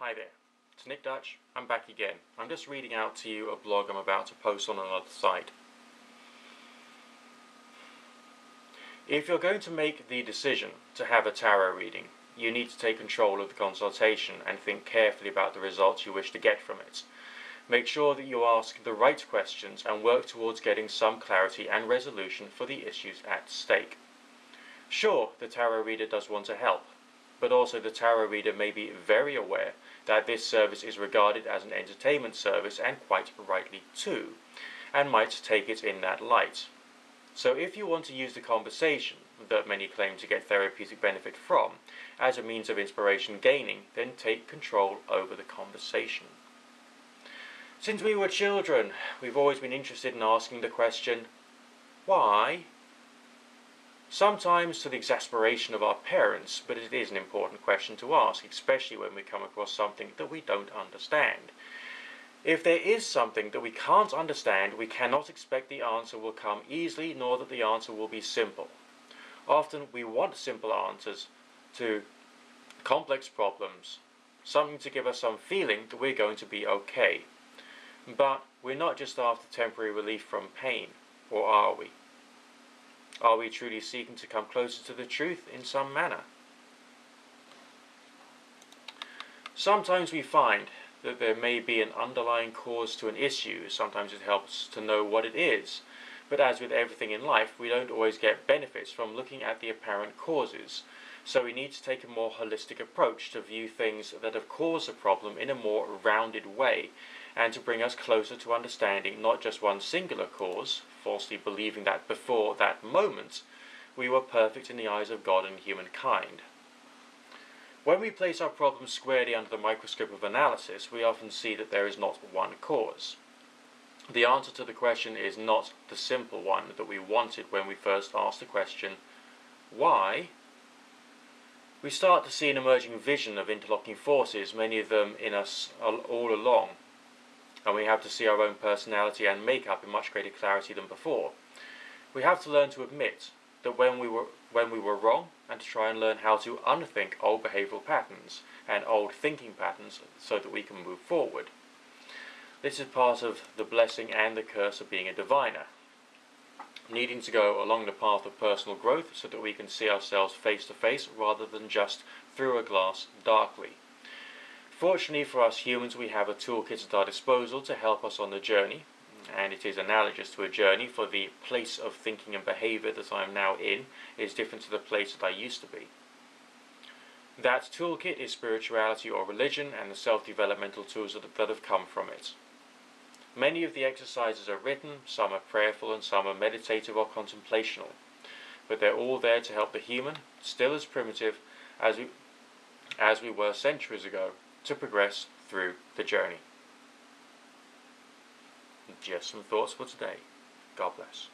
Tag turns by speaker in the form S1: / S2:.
S1: Hi there, it's Nick Dutch. I'm back again. I'm just reading out to you a blog I'm about to post on another site. If you're going to make the decision to have a tarot reading, you need to take control of the consultation and think carefully about the results you wish to get from it. Make sure that you ask the right questions and work towards getting some clarity and resolution for the issues at stake. Sure, the tarot reader does want to help, but also the tarot reader may be very aware that this service is regarded as an entertainment service, and quite rightly too, and might take it in that light. So if you want to use the conversation, that many claim to get therapeutic benefit from, as a means of inspiration gaining, then take control over the conversation. Since we were children, we've always been interested in asking the question, why? Sometimes to the exasperation of our parents, but it is an important question to ask, especially when we come across something that we don't understand. If there is something that we can't understand, we cannot expect the answer will come easily, nor that the answer will be simple. Often we want simple answers to complex problems, something to give us some feeling that we're going to be okay. But we're not just after temporary relief from pain, or are we? Are we truly seeking to come closer to the truth in some manner? Sometimes we find that there may be an underlying cause to an issue. Sometimes it helps to know what it is. But as with everything in life, we don't always get benefits from looking at the apparent causes. So we need to take a more holistic approach to view things that have caused a problem in a more rounded way, and to bring us closer to understanding not just one singular cause, falsely believing that before that moment we were perfect in the eyes of God and humankind. When we place our problems squarely under the microscope of analysis, we often see that there is not one cause. The answer to the question is not the simple one that we wanted when we first asked the question, why? We start to see an emerging vision of interlocking forces, many of them in us all along, and we have to see our own personality and makeup in much greater clarity than before. We have to learn to admit that when we were wrong, and to try and learn how to unthink old behavioral patterns and old thinking patterns so that we can move forward. This is part of the blessing and the curse of being a diviner, needing to go along the path of personal growth so that we can see ourselves face to face rather than just through a glass darkly. Fortunately for us humans, we have a toolkit at our disposal to help us on the journey, and it is analogous to a journey, for the place of thinking and behaviour that I am now in is different to the place that I used to be. That toolkit is spirituality or religion and the self-developmental tools that have come from it. Many of the exercises are written, some are prayerful and some are meditative or contemplational, but they're all there to help the human, still as primitive as we were centuries ago, to progress through the journey. Just some thoughts for today. God bless.